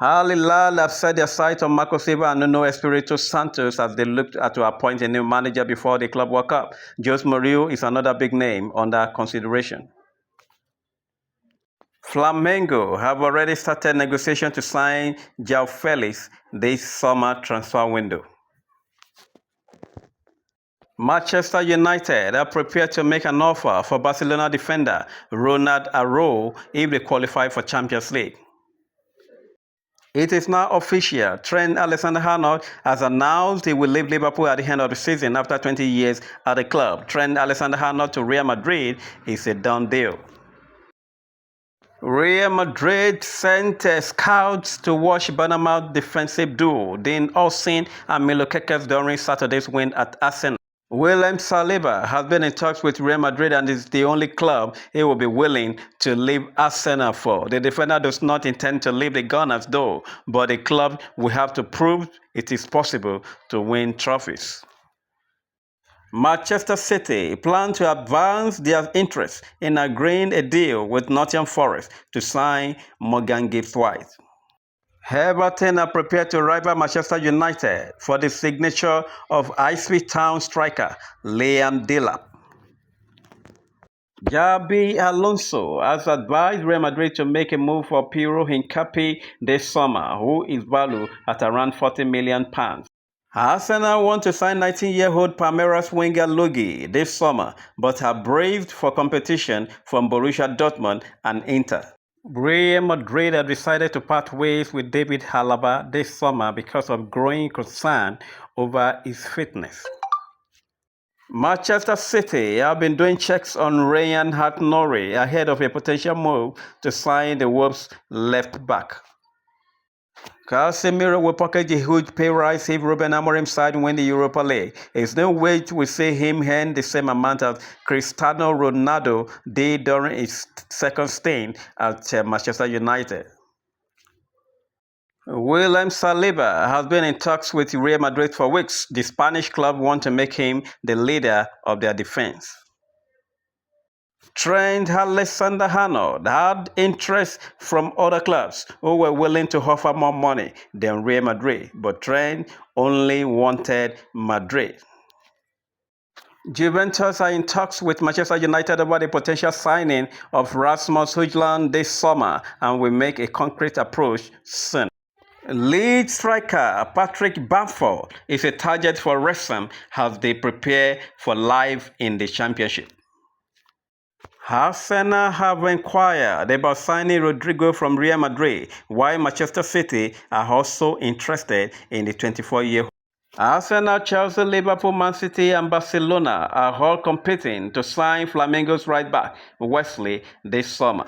Al Hilal have set their sights on Marco Silva and Nuno Espirito Santos as they look to appoint a new manager before the Club World Cup. Jose Mourinho is another big name under consideration. Flamengo have already started negotiations to sign João Felix this summer transfer window. Manchester United are prepared to make an offer for Barcelona defender Ronald Araujo if they qualify for Champions League. It is now official. Trent Alexander-Arnold has announced he will leave Liverpool at the end of the season after 20 years at the club. Trent Alexander-Arnold to Real Madrid is a done deal. Real Madrid sent scouts to watch Bournemouth defensive duo Dean Olsen and Milo Kekes during Saturday's win at Arsenal. William Saliba has been in talks with Real Madrid and is the only club he will be willing to leave Arsenal for. The defender does not intend to leave the Gunners though, but the club will have to prove it is possible to win trophies. Manchester City plan to advance their interest in agreeing a deal with Nottingham Forest to sign Morgan Gibbs-White. Everton are prepared to rival Manchester United for the signature of Ipswich Town striker Liam Delap. Xabi Alonso has advised Real Madrid to make a move for Piero Hincapié this summer, who is valued at around £40 million. Arsenal want to sign 19-year-old Palmeiras winger Luigi this summer, but have braved for competition from Borussia Dortmund and Inter. Real Madrid have decided to part ways with David Alaba this summer because of growing concern over his fitness. Manchester City have been doing checks on Ryan Hart-Norrie ahead of a potential move to sign the Wolves left back. Casemiro will pocket a huge pay rise if Ruben Amorim's side win the Europa League. There's no way we see him earn the same amount as Cristiano Ronaldo did during his second stint at Manchester United. William Saliba has been in talks with Real Madrid for weeks. The Spanish club want to make him the leader of their defense. Trent Alexander-Arnold had interest from other clubs who were willing to offer more money than Real Madrid, but Trent only wanted Madrid. Juventus are in talks with Manchester United about the potential signing of Rasmus Højlund this summer and will make a concrete approach soon. Lead striker Patrick Bamford is a target for Wrexham as they prepare for life in the Championship. Arsenal have inquired about signing Rodrigo from Real Madrid, while Manchester City are also interested in the 24-year-old. Arsenal, Chelsea, Liverpool, Man City, and Barcelona are all competing to sign Flamengo's right back, Wesley, this summer.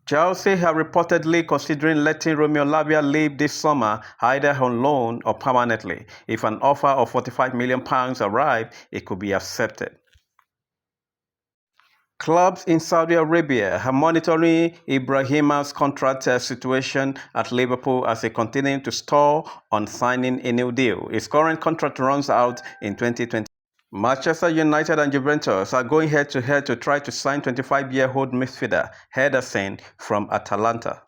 Chelsea are reportedly considering letting Romeo Lavia leave this summer, either on loan or permanently. If an offer of £45 million arrives, it could be accepted. Clubs in Saudi Arabia are monitoring Ibrahima's contract situation at Liverpool as they continue to stall on signing a new deal. His current contract runs out in 2020. Manchester United and Juventus are going head-to-head to try to sign 25-year-old midfielder Henderson from Atalanta.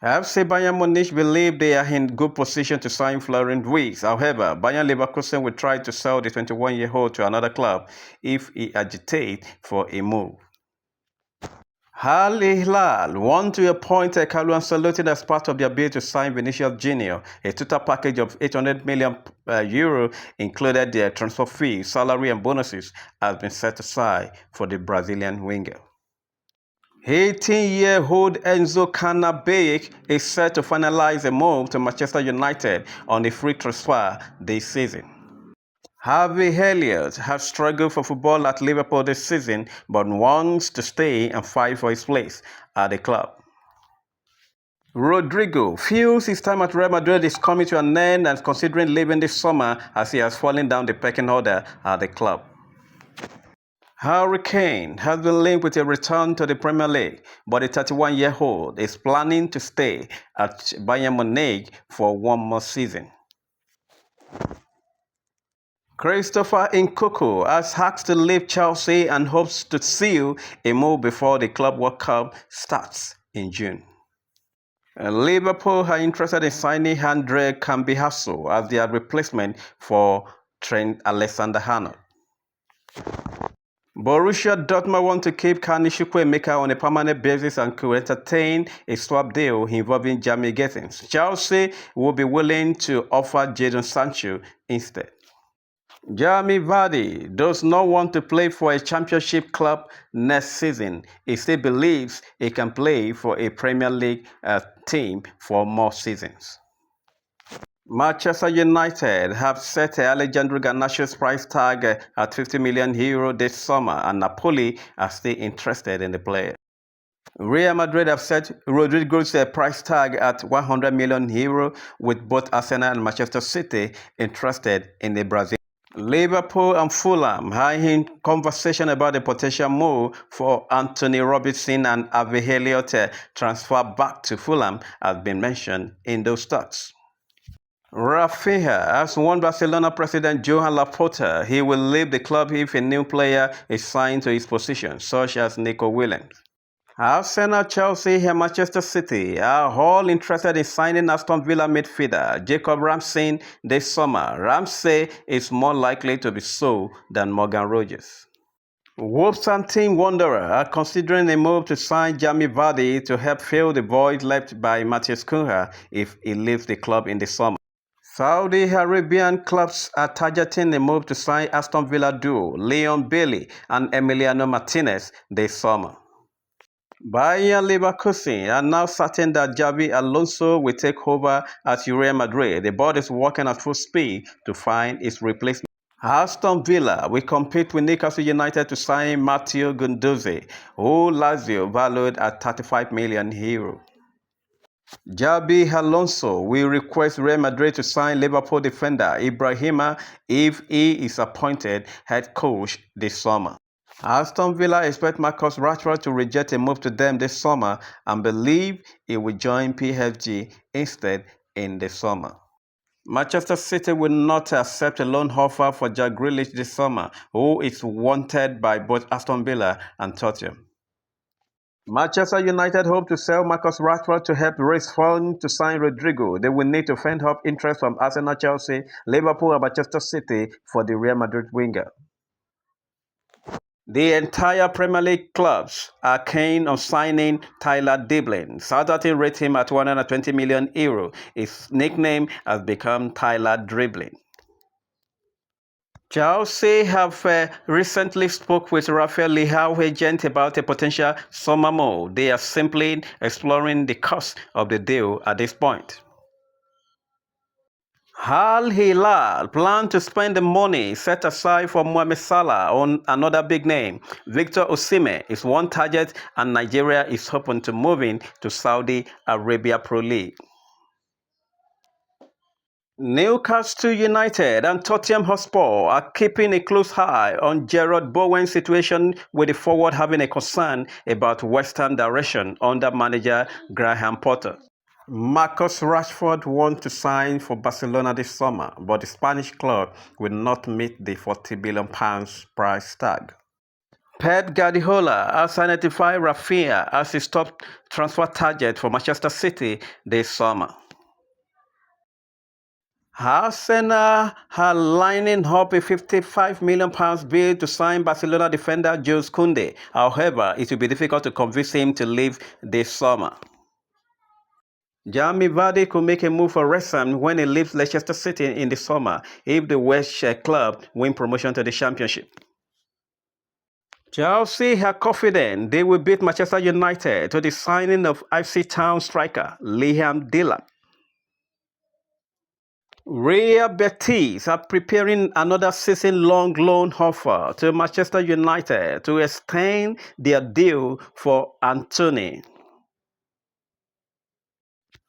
FC Bayern Munich believe they are in good position to sign Florian Wirtz. However, Bayern Leverkusen will try to sell the 21-year-old to another club if he agitates for a move. Al Hilal want to appoint Carlo Ancelotti as part of their bid to sign Vinicius Junior. A total package of €800 million included their transfer fee, salary and bonuses has been set aside for the Brazilian winger. 18-year-old Enzo Cannavaro is set to finalize a move to Manchester United on a free transfer this season. Harvey Elliott has struggled for football at Liverpool this season but wants to stay and fight for his place at the club. Rodrigo feels his time at Real Madrid is coming to an end and is considering leaving this summer as he has fallen down the pecking order at the club. Harry Kane has been linked with a return to the Premier League, but the 31-year-old is planning to stay at Bayern Munich for one more season. Christopher Nkunku has asked to leave Chelsea and hopes to seal a move before the Club World Cup starts in June. Liverpool are interested in signing Andre Cambiasso as their replacement for Trent Alexander-Arnold. Borussia Dortmund want to keep Kani Chukwuemeka on a permanent basis and could entertain a swap deal involving Jamie Gethins. Chelsea will be willing to offer Jadon Sancho instead. Jamie Vardy does not want to play for a championship club next season. He still believes he can play for a Premier League team for more seasons. Manchester United have set Alejandro Garnacho's price tag at €50 million this summer, and Napoli are still interested in the player. Real Madrid have set Rodrigo's price tag at €100 million, with both Arsenal and Manchester City interested in the Brazilian. Liverpool and Fulham are in conversation about the potential move for Anthony Robinson, and Harvey Elliott transfer back to Fulham has been mentioned in those talks. Rafinha has warned Barcelona president Joan Laporta he will leave the club if a new player is signed to his position, such as Nico Williams. Arsenal, Chelsea, and Manchester City are all interested in signing Aston Villa midfielder Jacob Ramsey this summer. Ramsey is more likely to be sold than Morgan Rogers. Wolves and Team Wanderer are considering a move to sign Jamie Vardy to help fill the void left by Matheus Cunha if he leaves the club in the summer. Saudi Arabian clubs are targeting a move to sign Aston Villa duo Leon Bailey and Emiliano Martinez this summer. Bayer Leverkusen are now certain that Xabi Alonso will take over at Real Madrid. The board is working at full speed to find his replacement. Aston Villa will compete with Newcastle United to sign Matteo Guendouzi, who Lazio valued at €35 million. Xabi Alonso will request Real Madrid to sign Liverpool defender Ibrahima if he is appointed head coach this summer. Aston Villa expect Marcus Rashford to reject a move to them this summer and believe he will join PSG instead in the summer. Manchester City will not accept a loan offer for Jack Grealish this summer, who is wanted by both Aston Villa and Tottenham. Manchester United hope to sell Marcus Rashford to help raise funds to sign Rodrigo. They will need to fend off interest from Arsenal, Chelsea, Liverpool, and Manchester City for the Real Madrid winger. The entire Premier League clubs are keen on signing Tyler Dribbling. Southampton rate him at €120 million. His nickname has become Tyler Dribbling. Chelsea have recently spoke with Rafael Leao agent about a potential summer move. They are simply exploring the cost of the deal at this point. Al Hilal plan to spend the money set aside for Mohamed Salah on another big name. Victor Osimhen is one target, and Nigeria is hoping to move in to Saudi Arabia Pro League. Newcastle United and Tottenham Hotspur are keeping a close eye on Jarrod Bowen's situation, with the forward having a concern about West Ham direction under manager Graham Potter. Marcus Rashford wants to sign for Barcelona this summer, but the Spanish club will not meet the £40 billion price tag. Pep Guardiola has identified Rafinha as his top transfer target for Manchester City this summer. Arsenal are lining up a £55 million bid to sign Barcelona defender Jules Koundé. However, it will be difficult to convince him to leave this summer. Jamie Vardy could make a move for West Ham when he leaves Leicester City in the summer if the Welsh club win promotion to the Championship. Chelsea are confident they will beat Manchester United to the signing of FC Town striker Liam Delap. Real Betis are preparing another season-long loan offer to Manchester United to extend their deal for Antony.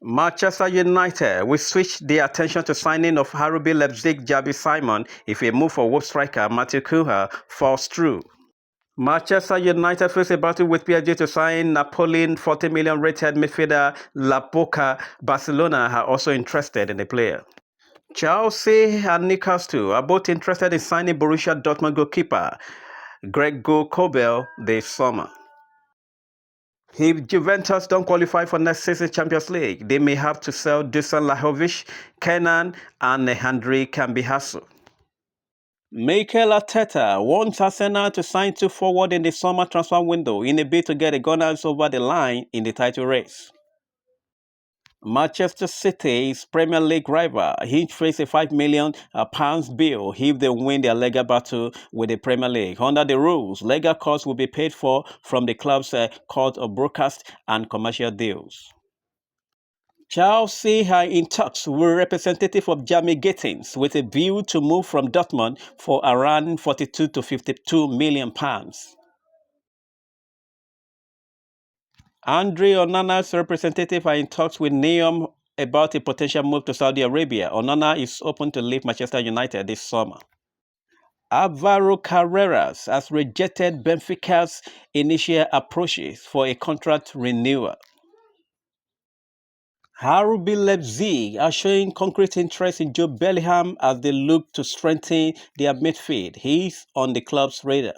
Manchester United will switch their attention to signing of RB Leipzig Xabi Simons if a move for Wolves striker Matteo Cunha falls through. Manchester United face a battle with PSG to sign Napoli's £40 million rated midfielder Laporta. Barcelona are also interested in the player. Chelsea and Newcastle are both interested in signing Borussia Dortmund goalkeeper Gregor Kobel this summer. If Juventus don't qualify for next season's Champions League, they may have to sell Dusan Lajovic, Kenan, and Handré Cambiasso. Mikel Arteta wants Arsenal to sign two forward in the summer transfer window in a bid to get the Gunners over the line in the title race. Manchester City's Premier League rival each face a £5 million bill if they win their legal battle with the Premier League. Under the rules, legal costs will be paid for from the club's court of broadcast and commercial deals. Chelsea are in talks with representative of Jamie Gittins with a view to move from Dortmund for around 42 to 52 million pounds. Andre Onana's representative are in talks with Neom about a potential move to Saudi Arabia. Onana is open to leave Manchester United this summer. Alvaro Carreras has rejected Benfica's initial approaches for a contract renewal. RB Leipzig are showing concrete interest in Jude Bellingham as they look to strengthen their midfield. He's on the club's radar.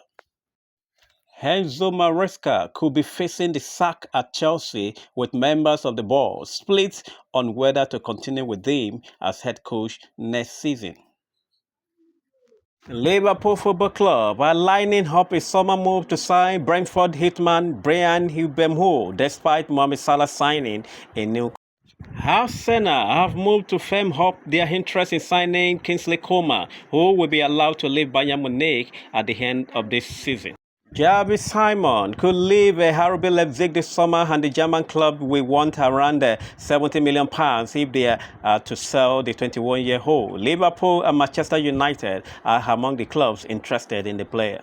Enzo Maresca could be facing the sack at Chelsea with members of the board split on whether to continue with him as head coach next season. Liverpool Football Club are lining up a summer move to sign Brentford hitman Bryan Mbeumo despite Mohamed Salah signing a new. Arsenal have moved to firm up their interest in signing Kingsley Coman, who will be allowed to leave Bayern Munich at the end of this season. Xavi Simon could leave RB Leipzig this summer, and the German club will want around £70 million if they are to sell the 21-year-old. Liverpool and Manchester United are among the clubs interested in the player.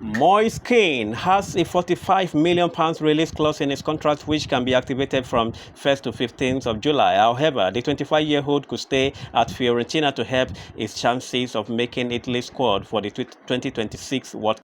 Moise Kean has a £45 million release clause in his contract which can be activated from 1st to 15th of July. However, the 25-year-old could stay at Fiorentina to help his chances of making Italy's squad for the 2026 World Cup.